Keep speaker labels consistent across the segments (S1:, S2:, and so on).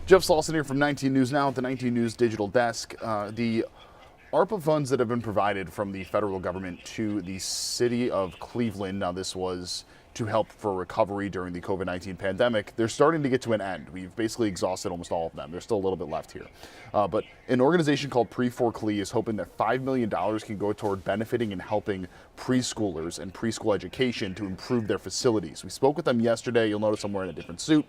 S1: Jeff Slauson here from 19 News Now at the 19 News Digital Desk. The ARPA funds that have been provided from the federal government to the city of Cleveland, now this was to help for recovery during the COVID-19 pandemic, they're starting to get to an end. We've basically exhausted almost all of them. There's still a little bit left here. But an organization called Pre4Cle is hoping that $5 million can go toward benefiting and helping preschoolers and preschool education to improve their facilities. We spoke with them yesterday, you'll notice I'm wearing a different suit,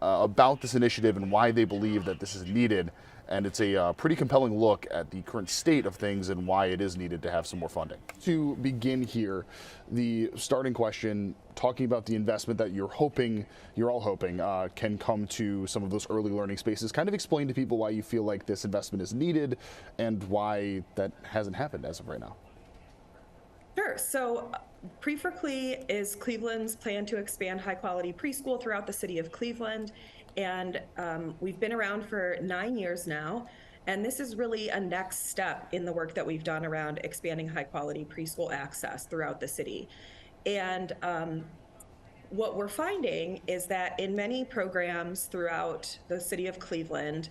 S1: about this initiative and why they believe that this is needed. And it's a pretty compelling look at the current state of things and why it is needed to have some more funding. To begin here, the starting question, talking about the investment that you're all hoping can come to some of those early learning spaces. Kind of explain to people why you feel like this investment is needed and why that hasn't happened as of right now.
S2: Sure. So Pre4Cle is Cleveland's plan to expand high-quality preschool throughout the city of Cleveland. And we've been around for 9 years now. And this is really a next step in the work that we've done around expanding high-quality preschool access throughout the city. And what we're finding is that in many programs throughout the city of Cleveland,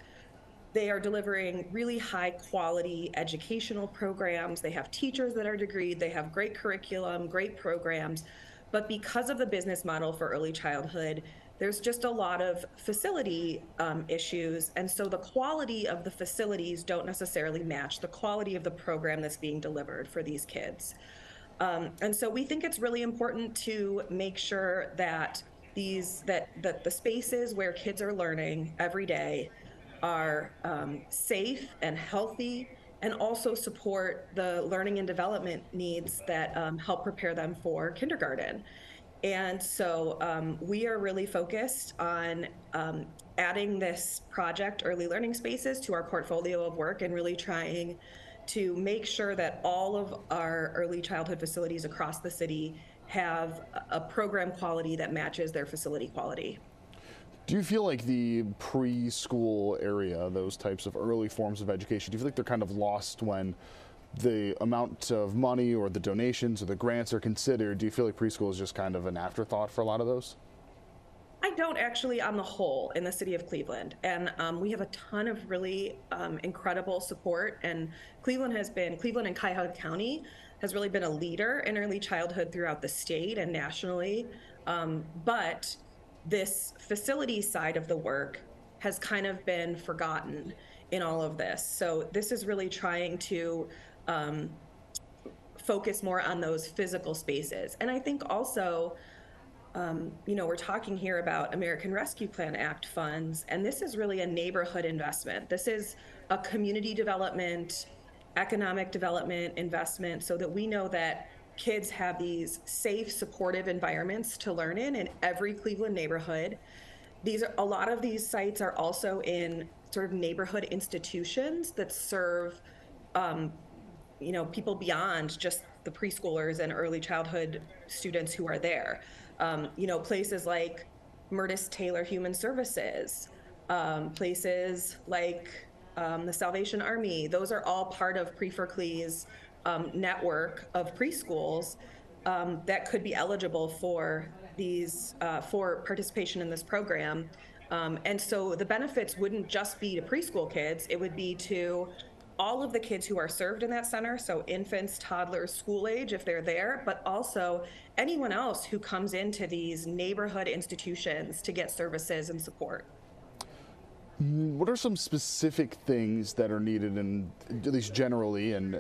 S2: they are delivering really high quality educational programs. They have teachers that are degreed, they have great curriculum, great programs. But because of the business model for early childhood, there's just a lot of facility issues. And so the quality of the facilities don't necessarily match the quality of the program that's being delivered for these kids. And so we think it's really important to make sure that that the spaces where kids are learning every day are safe and healthy, and also support the learning and development needs that help prepare them for kindergarten. And so we are really focused on adding this project, Early Learning Spaces, to our portfolio of work and really trying to make sure that all of our early childhood facilities across the city have a program quality that matches their facility quality.
S1: Do you feel like the preschool area, those types of early forms of education, do you feel like they're kind of lost when the amount of money or the donations or the grants are considered? Do you feel like preschool is just kind of an afterthought for a lot of those?
S2: I don't actually, on the whole, in the city of Cleveland. And we have a ton of really incredible support. And Cleveland and Cuyahoga County has really been a leader in early childhood throughout the state and nationally. But this facility side of the work has kind of been forgotten in all of this. So this is really trying to focus more on those physical spaces. And I think also, we're talking here about American Rescue Plan Act funds, and this is really a neighborhood investment. This is a community development, economic development investment, so that we know that kids have these safe, supportive environments to learn in every Cleveland neighborhood. A lot of these sites are also in sort of neighborhood institutions that serve, people beyond just the preschoolers and early childhood students who are there. Places like Murtis Taylor Human Services, places like the Salvation Army. Those are all part of Pre4Cle's network of preschools that could be eligible for these for participation in this program. And so the benefits wouldn't just be to preschool kids, it would be to all of the kids who are served in that center, so infants, toddlers, school age if they're there, but also anyone else who comes into these neighborhood institutions to get services and support.
S1: What are some specific things that are needed, and at least generally, and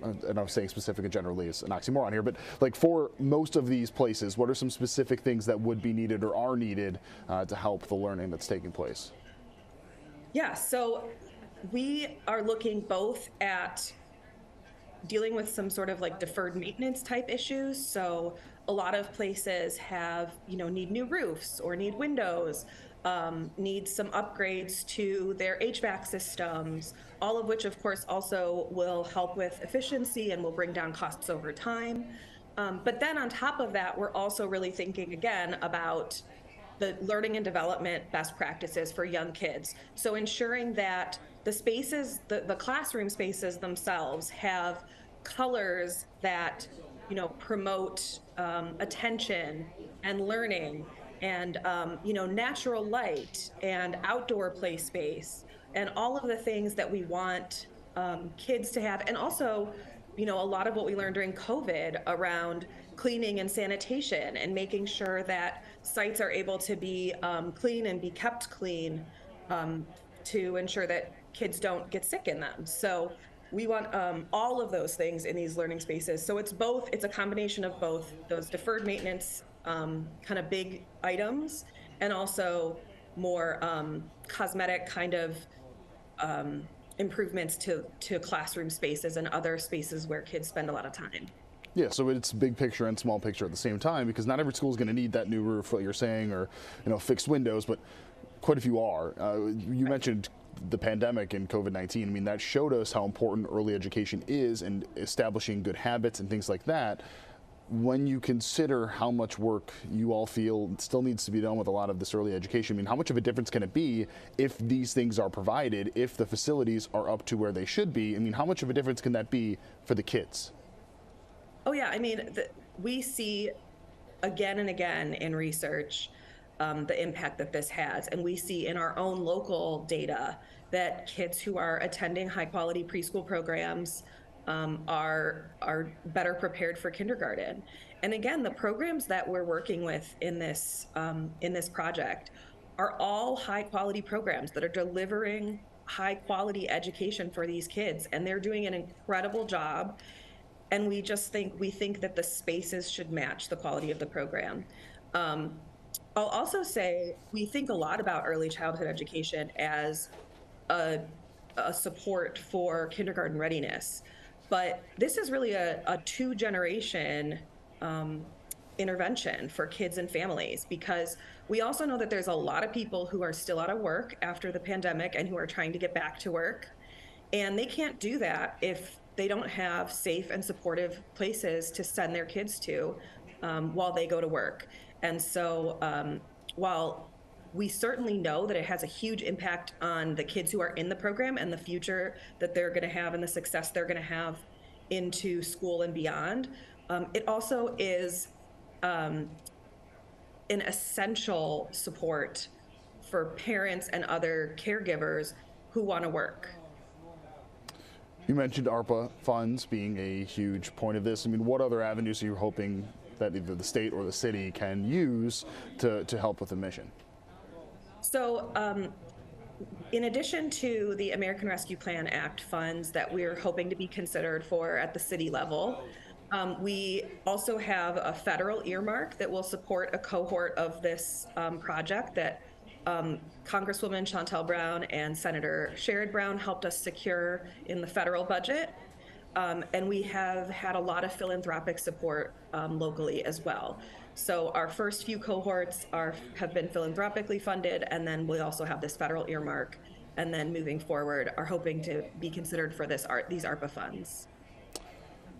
S1: I'm saying specific and generally is an oxymoron here, but like for most of these places, what are some specific things that would be needed or are needed to help the learning that's taking place?
S2: Yeah, so we are looking both at dealing with some sort of like deferred maintenance type issues. So a lot of places have, need new roofs or need windows, need some upgrades to their HVAC systems, all of which of course also will help with efficiency and will bring down costs over time. But then on top of that, we're also really thinking again about the learning and development best practices for young kids. So ensuring that the spaces, the classroom spaces themselves have colors that, promote attention and learning and natural light and outdoor play space and all of the things that we want kids to have. And also, a lot of what we learned during COVID around cleaning and sanitation and making sure that sites are able to be clean and be kept clean, to ensure that kids don't get sick in them. So we want all of those things in these learning spaces. So it's a combination of both those deferred maintenance kind of big items and also more cosmetic kind of improvements to classroom spaces and other spaces where kids spend a lot of time.
S1: Yeah, so it's big picture and small picture at the same time, because not every school is going to need that new roof, what you're saying, or fixed windows, but quite a few are. You mentioned the pandemic and COVID-19. I mean, that showed us how important early education is and establishing good habits and things like that. When you consider how much work you all feel still needs to be done with a lot of this early education, I mean, how much of a difference can it be if these things are provided, if the facilities are up to where they should be? I mean, how much of a difference can that be for the kids?
S2: Oh yeah, I mean, we see again and again in research the impact that this has, and we see in our own local data that kids who are attending high quality preschool programs are better prepared for kindergarten. And again, the programs that we're working with in this project are all high quality programs that are delivering high quality education for these kids, and they're doing an incredible job. And we think that the spaces should match the quality of the program. I'll also say we think a lot about early childhood education as a support for kindergarten readiness. But this is really a two-generation intervention for kids and families, because we also know that there's a lot of people who are still out of work after the pandemic and who are trying to get back to work. And they can't do that if they don't have safe and supportive places to send their kids to while they go to work. And so while we certainly know that it has a huge impact on the kids who are in the program and the future that they're going to have and the success they're going to have into school and beyond, it also is an essential support for parents and other caregivers who want to work.
S1: You mentioned ARPA funds being a huge point of this. I mean, what other avenues are you hoping that either the state or the city can use to help with the mission?
S2: So in addition to the American Rescue Plan Act funds that we're hoping to be considered for at the city level, we also have a federal earmark that will support a cohort of this project that Congresswoman Shontel Brown and Senator Sherrod Brown helped us secure in the federal budget. And we have had a lot of philanthropic support locally as well. So our first few cohorts have been philanthropically funded, and then we also have this federal earmark. And then moving forward, are hoping to be considered for these ARPA funds.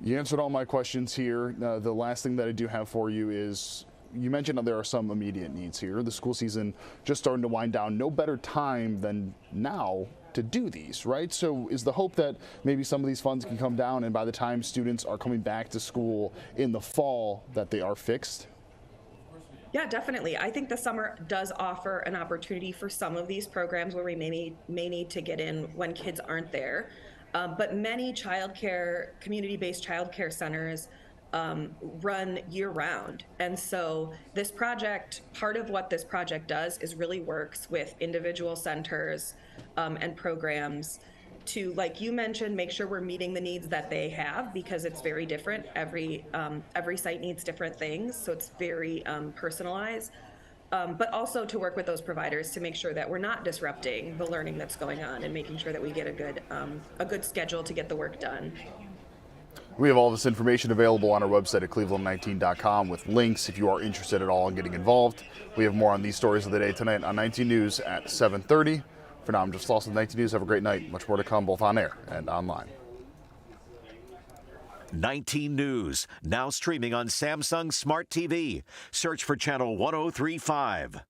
S1: You answered all my questions here. The last thing that I do have for you is, you mentioned that there are some immediate needs here. The school season just starting to wind down. No better time than now to do these, right? So is the hope that maybe some of these funds can come down, and by the time students are coming back to school in the fall, that they are fixed?
S2: Yeah, definitely. I think the summer does offer an opportunity for some of these programs where we may need to get in when kids aren't there. But many community-based childcare centers run year-round. And so this project, part of what this project does is really works with individual centers and programs to, like you mentioned, make sure we're meeting the needs that they have, because it's very different. Every site needs different things, so it's very personalized. But also to work with those providers to make sure that we're not disrupting the learning that's going on and making sure that we get a good schedule to get the work done.
S1: We have all this information available on our website at cleveland19.com with links if you are interested at all in getting involved. We have more on these stories of the day tonight on 19 News at 7:30. For now, I'm Jeff Slauson with 19 News. Have a great night. Much more to come, both on air and online.
S3: 19 News, now streaming on Samsung Smart TV. Search for channel 1035.